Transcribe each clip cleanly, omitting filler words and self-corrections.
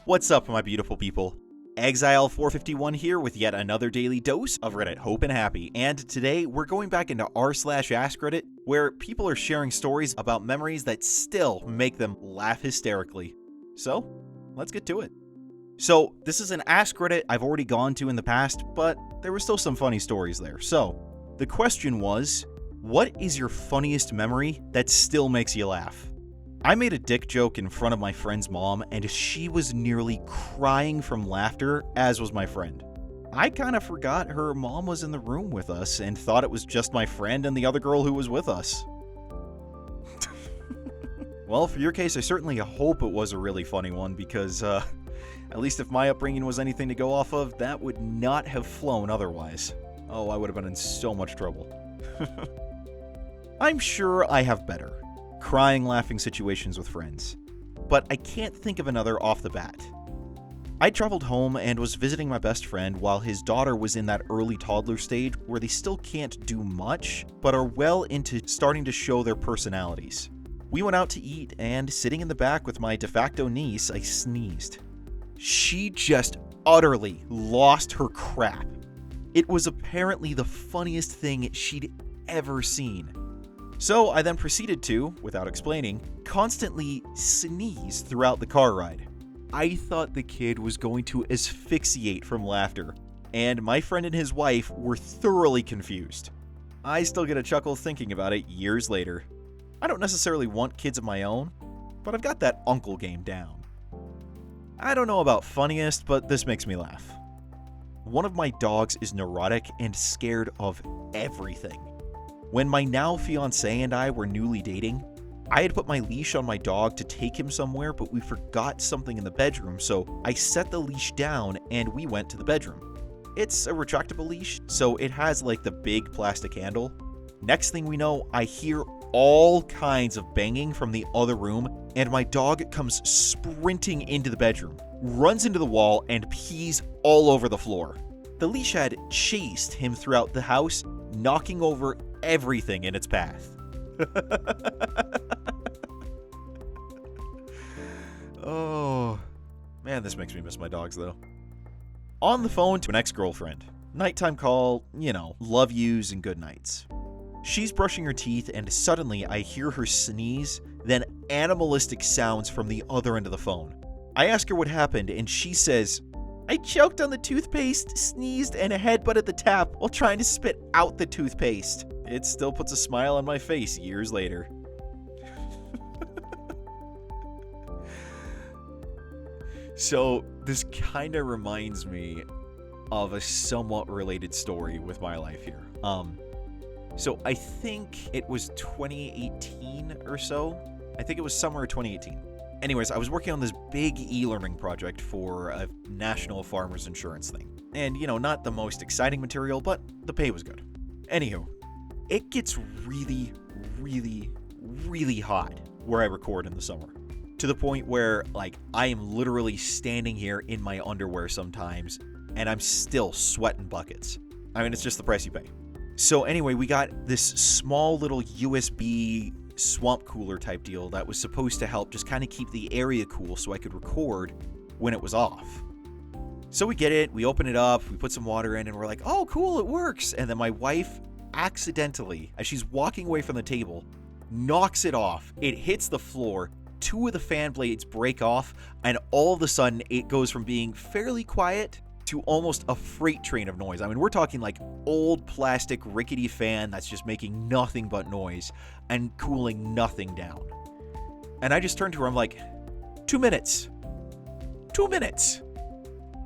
What's up, my beautiful people? Exile451 here with yet another daily dose of Reddit Hope and Happy, and today we're going back into r/AskReddit, where people are sharing stories about memories that still make them laugh hysterically. So, let's get to it. So, this is an AskReddit I've already gone to in the past, but there were still some funny stories there. So, the question was, what is your funniest memory that still makes you laugh? I made a dick joke in front of my friend's mom, and she was nearly crying from laughter, as was my friend. I kind of forgot her mom was in the room with us and thought it was just my friend and the other girl who was with us. Well, for your case, I certainly hope it was a really funny one, because, at least if my upbringing was anything to go off of, that would not have flown otherwise. Oh, I would have been in so much trouble. I'm sure I have better crying, laughing situations with friends, but I can't think of another off the bat. I traveled home and was visiting my best friend while his daughter was in that early toddler stage where they still can't do much, but are well into starting to show their personalities. We went out to eat, and sitting in the back with my de facto niece, I sneezed. She just utterly lost her crap. It was apparently the funniest thing she'd ever seen. So I then proceeded to, without explaining, constantly sneeze throughout the car ride. I thought the kid was going to asphyxiate from laughter, and my friend and his wife were thoroughly confused. I still get a chuckle thinking about it years later. I don't necessarily want kids of my own, but I've got that uncle game down. I don't know about funniest, but this makes me laugh. One of my dogs is neurotic and scared of everything. When my now fiancé and I were newly dating, I had put my leash on my dog to take him somewhere, but we forgot something in the bedroom, so I set the leash down and we went to the bedroom. It's a retractable leash, so it has like the big plastic handle. Next thing we know, I hear all kinds of banging from the other room, and my dog comes sprinting into the bedroom, runs into the wall, and pees all over the floor. The leash had chased him throughout the house, knocking over everything in its path. Oh, man, this makes me miss my dogs, though. On the phone to an ex-girlfriend. Nighttime call, love yous and good nights. She's brushing her teeth, and suddenly I hear her sneeze, then animalistic sounds from the other end of the phone. I ask her what happened, and she says, "I choked on the toothpaste, sneezed, and headbutted the tap while trying to spit out the toothpaste." It still puts a smile on my face years later. So, this kind of reminds me of a somewhat related story with my life here. So I think it was 2018 or so. I think it was summer of 2018. Anyways, I was working on this big e-learning project for a national farmers insurance thing. And, not the most exciting material, but the pay was good. Anywho, it gets really, really, really hot where I record in the summer. To the point where, I am literally standing here in my underwear sometimes, and I'm still sweating buckets. I mean, it's just the price you pay. So anyway, we got this small little USB swamp cooler type deal that was supposed to help just kind of keep the area cool so I could record when it was off. So we get it, we open it up, we put some water in, and we're like, oh cool, it works. And then my wife accidentally, as she's walking away from the table, knocks it off. It hits the floor, 2 of the fan blades break off, and all of a sudden it goes from being fairly quiet to almost a freight train of noise. I mean, we're talking like old plastic rickety fan that's just making nothing but noise and cooling nothing down. And I just turned to her, I'm like, 2 minutes. 2 minutes.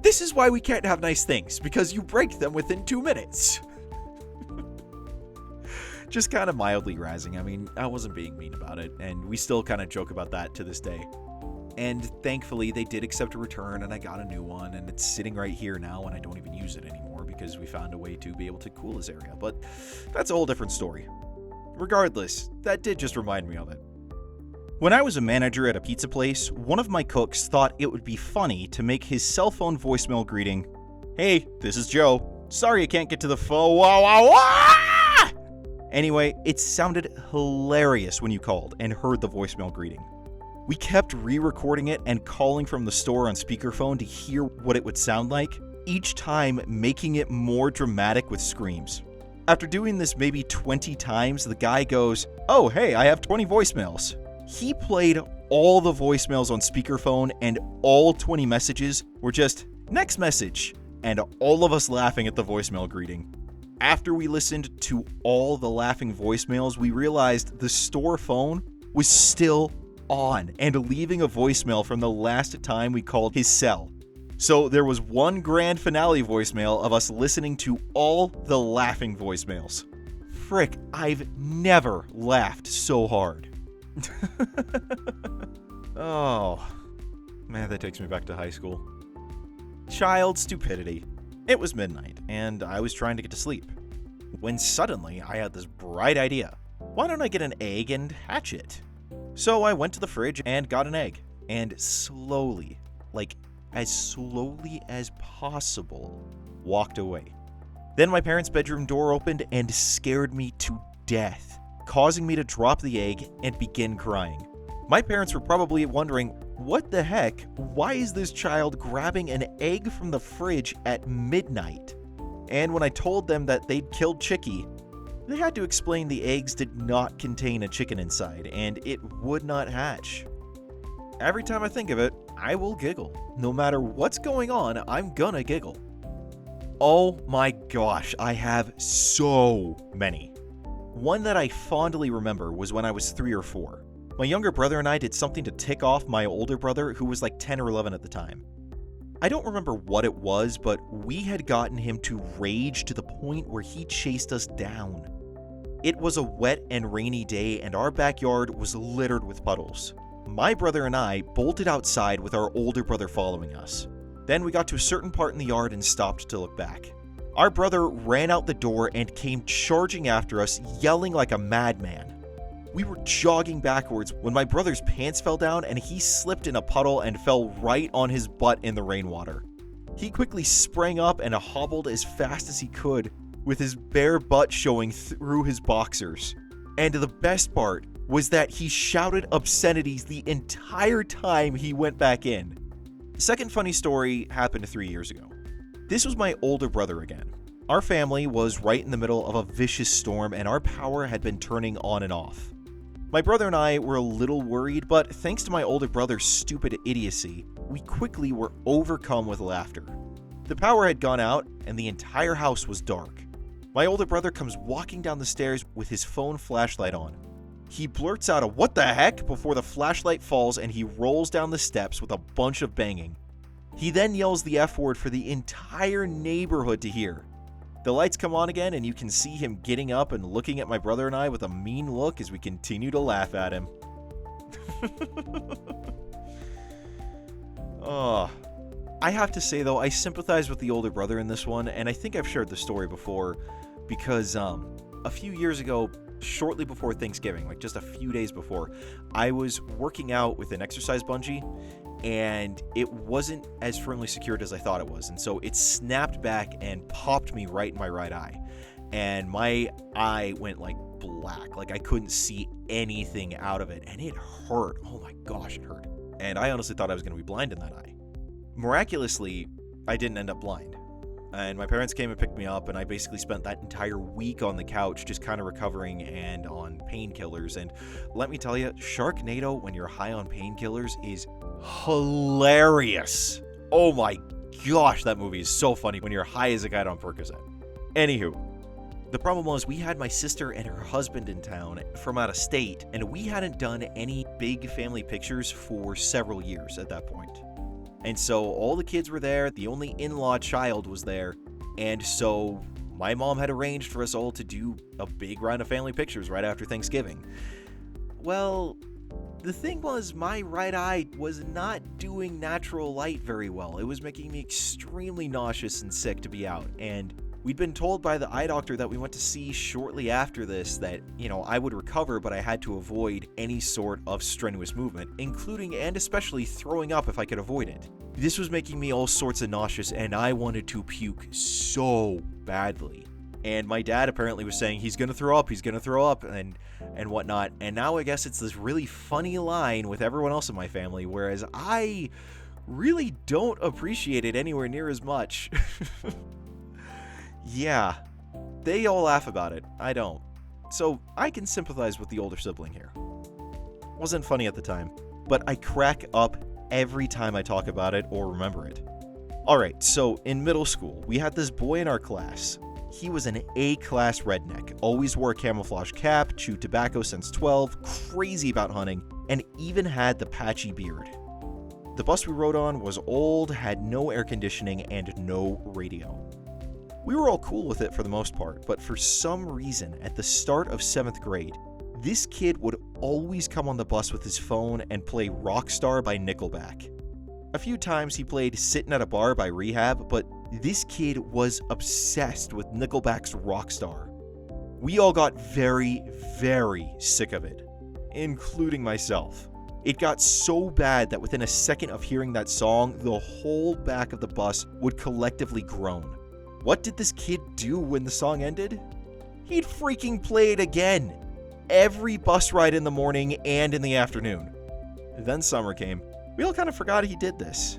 This is why we can't have nice things, because you break them within 2 minutes. Just kind of mildly razzing. I mean, I wasn't being mean about it, and we still kind of joke about that to this day. And thankfully, they did accept a return, and I got a new one, and it's sitting right here now, and I don't even use it anymore because we found a way to be able to cool this area. But that's a whole different story. Regardless, that did just remind me of it. When I was a manager at a pizza place, one of my cooks thought it would be funny to make his cell phone voicemail greeting, "Hey, this is Joe. Sorry I can't get to the phone. Wah, wah, wah!" Anyway, it sounded hilarious when you called and heard the voicemail greeting. We kept re-recording it and calling from the store on speakerphone to hear what it would sound like, each time making it more dramatic with screams. After doing this maybe 20 times, the guy goes, "Oh, hey, I have 20 voicemails." He played all the voicemails on speakerphone, and all 20 messages were just, "Next message," and all of us laughing at the voicemail greeting. After we listened to all the laughing voicemails, we realized the store phone was still on and leaving a voicemail from the last time we called his cell. So there was one grand finale voicemail of us listening to all the laughing voicemails. Frick, I've never laughed so hard. Oh, man, that takes me back to high school. Child stupidity. It was midnight, and I was trying to get to sleep, when suddenly I had this bright idea. Why don't I get an egg and hatch it? So I went to the fridge and got an egg, and slowly, like as slowly as possible, walked away. Then my parents' bedroom door opened and scared me to death, causing me to drop the egg and begin crying. My parents were probably wondering, what the heck? Why is this child grabbing an egg from the fridge at midnight? And when I told them that they'd killed Chicky, they had to explain the eggs did not contain a chicken inside, and it would not hatch. Every time I think of it, I will giggle. No matter what's going on, I'm gonna giggle. Oh my gosh, I have so many. One that I fondly remember was when I was 3 or 4. My younger brother and I did something to tick off my older brother, who was like 10 or 11 at the time. I don't remember what it was, but we had gotten him to rage to the point where he chased us down. It was a wet and rainy day, and our backyard was littered with puddles. My brother and I bolted outside with our older brother following us. Then we got to a certain part in the yard and stopped to look back. Our brother ran out the door and came charging after us, yelling like a madman. We were jogging backwards when my brother's pants fell down and he slipped in a puddle and fell right on his butt in the rainwater. He quickly sprang up and hobbled as fast as he could, with his bare butt showing through his boxers. And the best part was that he shouted obscenities the entire time he went back in. The second funny story happened 3 years ago. This was my older brother again. Our family was right in the middle of a vicious storm, and our power had been turning on and off. My brother and I were a little worried, but thanks to my older brother's stupid idiocy, we quickly were overcome with laughter. The power had gone out, and the entire house was dark. My older brother comes walking down the stairs with his phone flashlight on. He blurts out a "what the heck" before the flashlight falls, and he rolls down the steps with a bunch of banging. He then yells the F word for the entire neighborhood to hear. The lights come on again, and you can see him getting up and looking at my brother and I with a mean look as we continue to laugh at him. Oh, I have to say though, I sympathize with the older brother in this one, and I think I've shared the story before because a few years ago, shortly before Thanksgiving, like just a few days before, I was working out with an exercise bungee, and it wasn't as firmly secured as I thought it was, and so it snapped back and popped me right in my right eye, and my eye went like black, like I couldn't see anything out of it, and it hurt. Oh my gosh, it hurt. And I honestly thought I was going to be blind in that eye. Miraculously, I didn't end up blind. And my parents came and picked me up, and I basically spent that entire week on the couch just kind of recovering and on painkillers. And let me tell you, Sharknado when you're high on painkillers is hilarious. Oh my gosh, that movie is so funny when you're high as a kite on Percocet. Anywho, the problem was we had my sister and her husband in town from out of state, and we hadn't done any big family pictures for several years at that point. And so all the kids were there, the only in-law child was there, and so my mom had arranged for us all to do a big round of family pictures right after Thanksgiving. Well, the thing was, my right eye was not doing natural light very well. It was making me extremely nauseous and sick to be out, and we'd been told by the eye doctor that we went to see shortly after this that, I would recover, but I had to avoid any sort of strenuous movement, including and especially throwing up if I could avoid it. This was making me all sorts of nauseous, and I wanted to puke so badly. And my dad apparently was saying, he's going to throw up, and whatnot. And now I guess it's this really funny line with everyone else in my family, whereas I really don't appreciate it anywhere near as much. Yeah, they all laugh about it. I don't. So I can sympathize with the older sibling here. Wasn't funny at the time, but I crack up every time I talk about it or remember it. Alright, so in middle school, we had this boy in our class. He was an A-class redneck, always wore a camouflage cap, chewed tobacco since 12, crazy about hunting, and even had the patchy beard. The bus we rode on was old, had no air conditioning, and no radio. We were all cool with it for the most part, but for some reason, at the start of 7th grade, this kid would always come on the bus with his phone and play Rockstar by Nickelback. A few times he played Sittin' at a Bar by Rehab, but this kid was obsessed with Nickelback's Rockstar. We all got very, very sick of it, including myself. It got so bad that within a second of hearing that song, the whole back of the bus would collectively groan. What did this kid do when the song ended? He'd freaking play it again. Every bus ride in the morning and in the afternoon. Then summer came. We all kind of forgot he did this.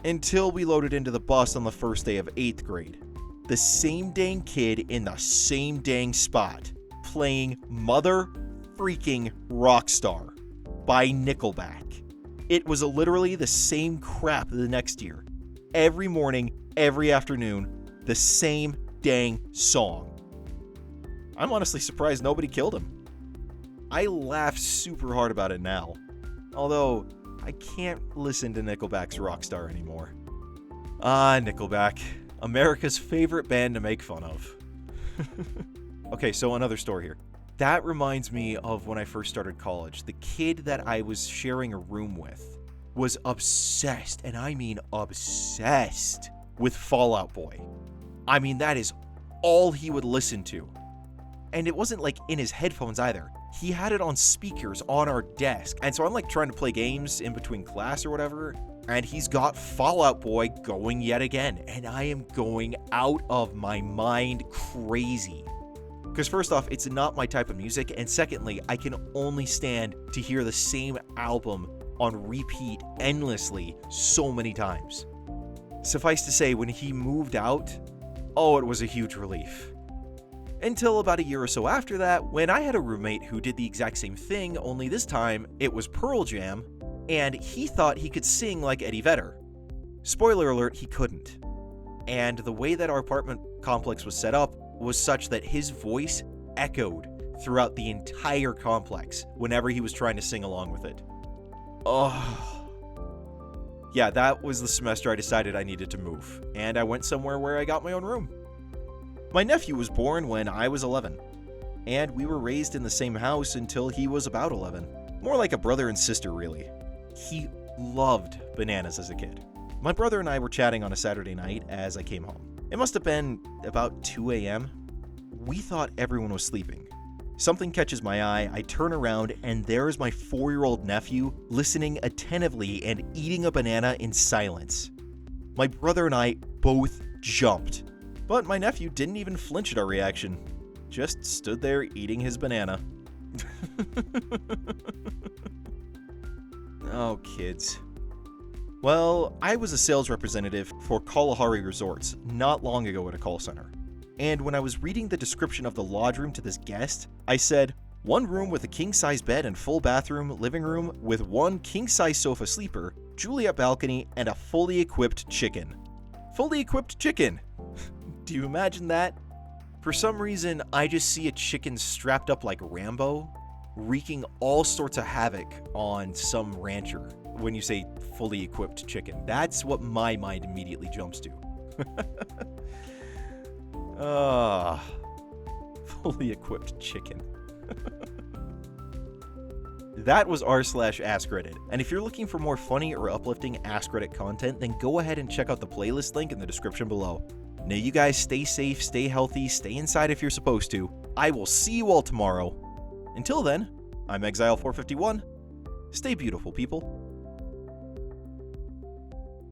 Until we loaded into the bus on the first day of 8th grade. The same dang kid in the same dang spot, playing Mother Freaking Rockstar by Nickelback. It was literally the same crap the next year. Every morning, every afternoon, the same dang song. I'm honestly surprised nobody killed him. I laugh super hard about it now. Although, I can't listen to Nickelback's Rockstar anymore. Ah, Nickelback. America's favorite band to make fun of. Okay, so another story here. That reminds me of when I first started college. The kid that I was sharing a room with was obsessed, and I mean obsessed, with Fall Out Boy. I mean, that is all he would listen to. And it wasn't like in his headphones either. He had it on speakers on our desk. And so I'm like trying to play games in between class or whatever, and he's got Fall Out Boy going yet again. And I am going out of my mind crazy. Because first off, it's not my type of music, and secondly, I can only stand to hear the same album on repeat endlessly so many times. Suffice to say, when he moved out, oh, it was a huge relief. Until about a year or so after that, when I had a roommate who did the exact same thing, only this time it was Pearl Jam, and he thought he could sing like Eddie Vedder. Spoiler alert, he couldn't. And the way that our apartment complex was set up was such that his voice echoed throughout the entire complex whenever he was trying to sing along with it. Oh. Yeah, that was the semester I decided I needed to move, and I went somewhere where I got my own room. My nephew was born when I was 11, and we were raised in the same house until he was about 11. More like a brother and sister, really. He loved bananas as a kid. My brother and I were chatting on a Saturday night as I came home. It must have been about 2 a.m. We thought everyone was sleeping. Something catches my eye, I turn around, and there's my 4-year-old nephew listening attentively and eating a banana in silence. My brother and I both jumped, but my nephew didn't even flinch at our reaction. Just stood there eating his banana. Oh, kids. Well, I was a sales representative for Kalahari Resorts not long ago at a call center. And when I was reading the description of the lodge room to this guest, I said, 1 room with a king-size bed and full bathroom, living room with 1 king-size sofa sleeper, Juliet balcony, and a fully equipped chicken. Fully equipped chicken! Do you imagine that? For some reason, I just see a chicken strapped up like Rambo, wreaking all sorts of havoc on some rancher when you say fully equipped chicken. That's what my mind immediately jumps to. Fully equipped chicken. That was r/AskReddit. And if you're looking for more funny or uplifting AskReddit content, then go ahead and check out the playlist link in the description below. Now you guys stay safe, stay healthy, stay inside if you're supposed to. I will see you all tomorrow. Until then, I'm Exile451. Stay beautiful, people.